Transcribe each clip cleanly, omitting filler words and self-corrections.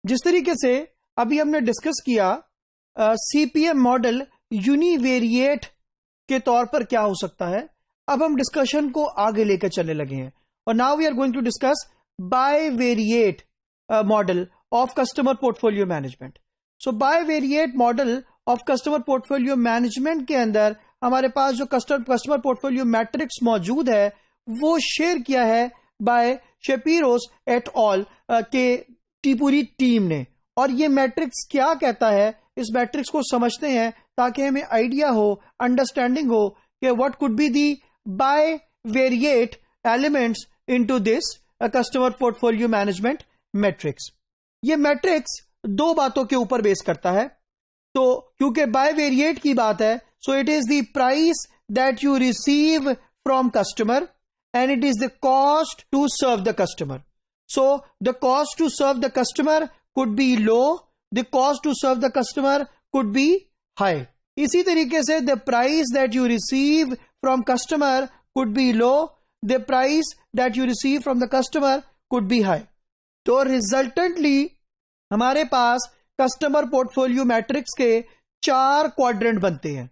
जिस तरीके से अभी हमने डिस्कस किया सीपीएम मॉडल यूनिवेरिएट के तौर पर क्या हो सकता है, अब हम डिस्कशन को आगे लेकर चलने लगे हैं और now we are going to discuss bivariate model of customer portfolio management. So bivariate model of customer portfolio management के अंदर हमारे पास जो कस्टमर पोर्टफोलियो मैट्रिक्स मौजूद है वो शेयर किया है बाय शेपीरोस एट ऑल के पूरी टीम ने। और ये मैट्रिक्स क्या कहता है, इस मैट्रिक्स को समझते हैं ताकि हमें आइडिया हो, अंडरस्टैंडिंग हो कि what could be the bivariate elements into this customer portfolio management matrix. ये मैट्रिक्स दो बातों के ऊपर बेस करता है। तो क्योंकि बायवेरिएट की बात है, so it is the price that you receive from customer and it is the cost to serve the customer. So the cost to serve the customer could be low, the cost to serve the customer could be high. इसी तरीके से the price that you receive from customer could be low, the price that you receive from the customer could be high. तो resultantly हमारे पास customer portfolio matrix के 4 quadrant बनते हैं।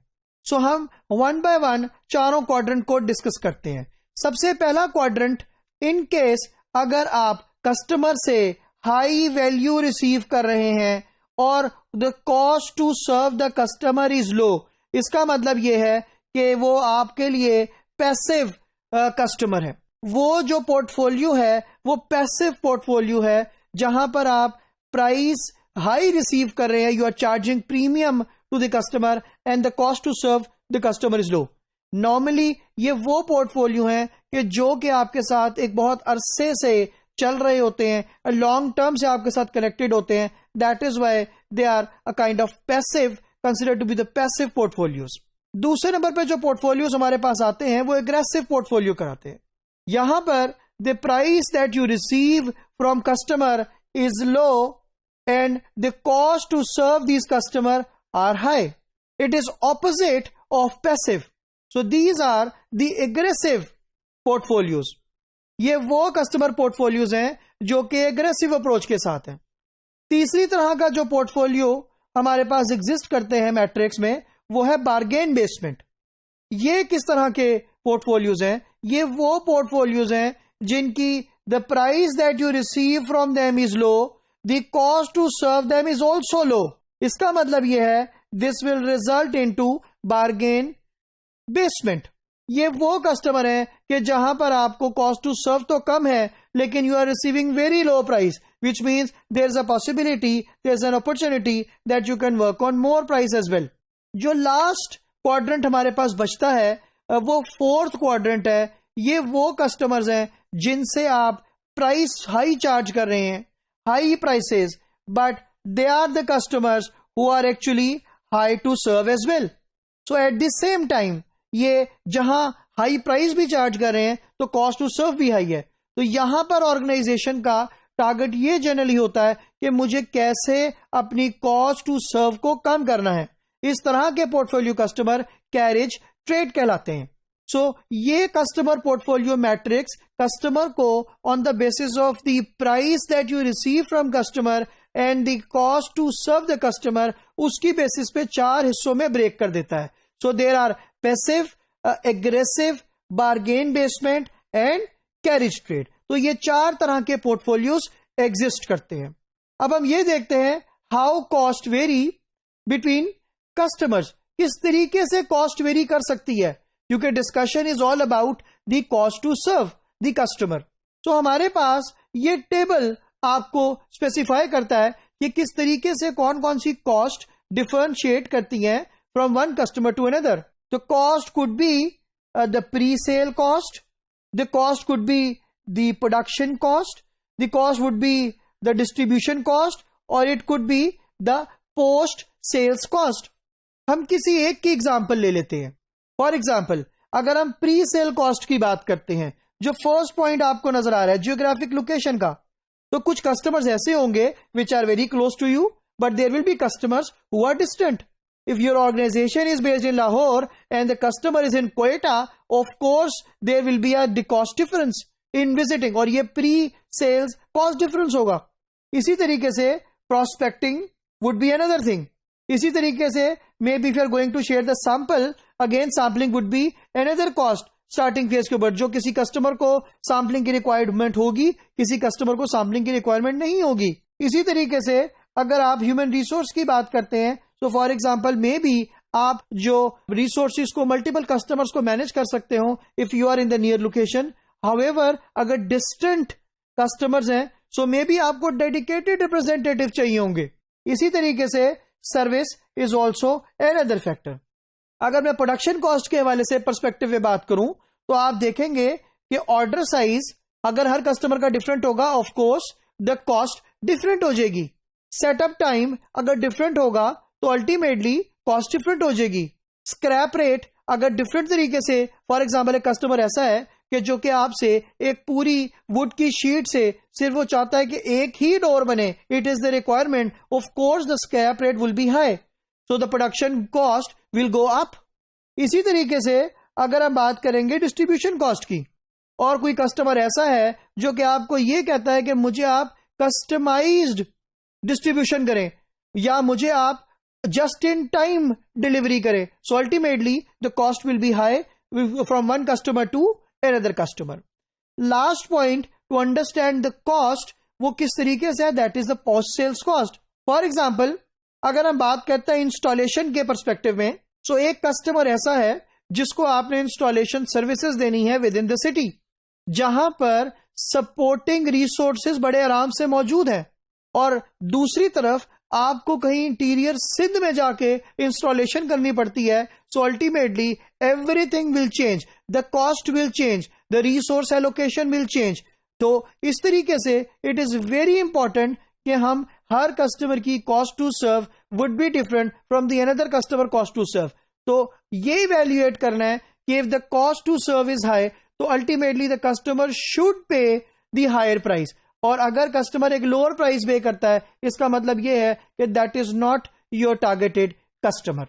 सो हम one by one चारों क्वाड्रेंट को डिस्कस करते हैं। सबसे पहला क्वाड्रेंट, इन केस अगर आप कस्टमर से हाई वैल्यू रिसीव कर रहे हैं और the cost to serve the customer is low, इसका मतलब यह है कि वो आपके लिए पैसिव कस्टमर है। वो जो पोर्टफोलियो है वो पैसिव पोर्टफोलियो है जहां पर आप प्राइस हाई रिसीव कर रहे हैं, you are charging premium to the customer and the cost to serve the customer is low. Normally ये वो पोर्टफोलियो हैं कि जो कि आपके साथ एक बहुत अरसे से चल रहे होते हैं, लॉन्ग टर्म से आपके साथ कनेक्टेड होते हैं। That is why they are a kind of passive, considered to be the passive portfolios. दूसरे नंबर पे जो पोर्टफोलियोज हमारे पास आते हैं वो एग्रेसिव पोर्टफोलियो कराते हैं। यहां पर the price that you receive from customer is low and the cost to serve this customer are high. It is opposite of passive. So these are the aggressive portfolios. ये वो customer portfolios हैं जो कि aggressive approach के साथ हैं। तीसरी तरह का जो पोर्टफोलियो हमारे पास एग्जिस्ट करते हैं मैट्रिक्स में वो है बार्गेन बेसमेंट। ये किस तरह के पोर्टफोलियोज हैं? ये वो पोर्टफोलियोज हैं जिनकी the price that you receive from them is low, the cost to serve them is also low. इसका मतलब यह है this will result into bargain basement. ये वो कस्टमर है कि जहां पर आपको कॉस्ट टू सर्व तो कम है लेकिन you are receiving very low price, which means there is a possibility, there is an opportunity that you can work on more price as well. जो लास्ट क्वाड्रेंट हमारे पास बचता है वो फोर्थ क्वाड्रेंट है। ये वो कस्टमर्स हैं जिनसे आप प्राइस हाई चार्ज कर रहे हैं, high prices, but they are the customers who are actually high to serve as well. So at the same time ये जहां हाई प्राइस भी चार्ज कर रहे हैं तो कॉस्ट टू सर्व भी हाई है। तो यहां पर ऑर्गेनाइजेशन का टारगेट ये जनरली होता है कि मुझे कैसे अपनी कॉस्ट टू सर्व को कम करना है। इस तरह के पोर्टफोलियो कस्टमर कैरेज ट्रेड कहलाते हैं। सो ये कस्टमर पोर्टफोलियो मैट्रिक्स कस्टमर को on the basis of the price that you receive from customer and the cost to serve the customer, उसकी बेसिस पे 4 हिस्सों में ब्रेक कर देता है। So there are passive, aggressive, bargain basement and carriage trade. तो ये 4 तरह के पोर्टफोलियोज एग्जिस्ट करते हैं। अब हम ये देखते हैं how cost vary between customers. किस तरीके से कॉस्ट वेरी कर सकती है, क्योंकि discussion is all about the cost to serve the customer. तो हमारे पास ये टेबल आपको स्पेसिफाई करता है कि किस तरीके से कौन कौन सी कॉस्ट डिफरेंशिएट करती हैं from one customer to another. The cost could be the pre-sale cost, the cost could be the production cost, the cost would be the distribution cost, or it could be the post-sales cost. हम किसी एक की example ले लेते हैं। For example अगर हम pre-cell cost की बात करते हैं, जो फर्स्ट पॉइंट आपको नजर आ रहा है जियोग्राफिक लोकेशन का, तो कुछ कस्टमर्स ऐसे होंगे which are very close to you, but there will be customers who are distant. If your organization is based in Lahore and the customer is in Quetta, of course there will be a cost difference in visiting, और ये pre sales cost difference होगा। इसी तरीके से prospecting would be another thing. इसी तरीके से maybe if you are going to share the sample, again sampling would be another cost starting phase के ऊपर, जो किसी कस्टमर को सैम्पलिंग की रिक्वायरमेंट होगी, किसी कस्टमर को सैम्पलिंग की रिक्वायरमेंट नहीं होगी. इसी तरीके से अगर आप ह्यूमन रिसोर्स की बात करते हैं, तो फॉर एग्जांपल मे बी आप जो रिसोर्सेज को मल्टीपल कस्टमर्स को मैनेज कर सकते हो if you are in the near location. However अगर डिस्टेंट कस्टमर्स हैं, सो मे बी आपको डेडिकेटेड रिप्रेजेंटेटिव चाहिए होंगे. इसी तरीके से service is also another factor. अगर मैं प्रोडक्शन कॉस्ट के हवाले से पर्सपेक्टिव में बात करूं, तो आप देखेंगे कि ऑर्डर साइज अगर हर कस्टमर का डिफरेंट होगा, of course the cost different हो जाएगी. सेटअप टाइम अगर डिफरेंट होगा तो अल्टीमेटली कॉस्ट डिफरेंट हो जाएगी. स्क्रैप रेट अगर डिफरेंट तरीके से, फॉर एग्जाम्पल एक कस्टमर ऐसा है कि जो कि आपसे एक पूरी वुड की शीट से सिर्फ वो चाहता है कि एक ही डोर बने, it is the requirement, of course the scrap rate will be high, so the production cost will go up. इसी तरीके से अगर हम बात करेंगे डिस्ट्रीब्यूशन कॉस्ट की, और कोई कस्टमर ऐसा है जो कि आपको ये कहता है कि मुझे आप कस्टमाइज्ड डिस्ट्रीब्यूशन करें या मुझे आप जस्ट इन टाइम डिलीवरी करें, so ultimately the cost will be high from one customer to another customer. Last point to understand the cost, वो किस तरीके से है, that is the post sales cost. For example अगर हम बात करते हैं इंस्टॉलेशन के परस्पेक्टिव में, सो एक कस्टमर ऐसा है जिसको आपने इंस्टॉलेशन सर्विसेज देनी है विद इन द सिटी, जहां पर सपोर्टिंग रिसोर्सेज बड़े आराम से मौजूद है, और दूसरी तरफ आपको कहीं इंटीरियर सिंध में जाके इंस्टॉलेशन करनी पड़ती है. So ultimately everything will change, the cost will change, the resource allocation will change. तो इस तरीके से इट इज वेरी इंपॉर्टेंट कि हम हर कस्टमर की cost to serve would be different from the another customer cost to serve. तो ये इवैल्यूएट करना है कि if the cost to serve is high, तो ultimately the customer should pay the higher price, और अगर कस्टमर एक लोअर प्राइस पे करता है, इसका मतलब यह है कि that is not your targeted customer.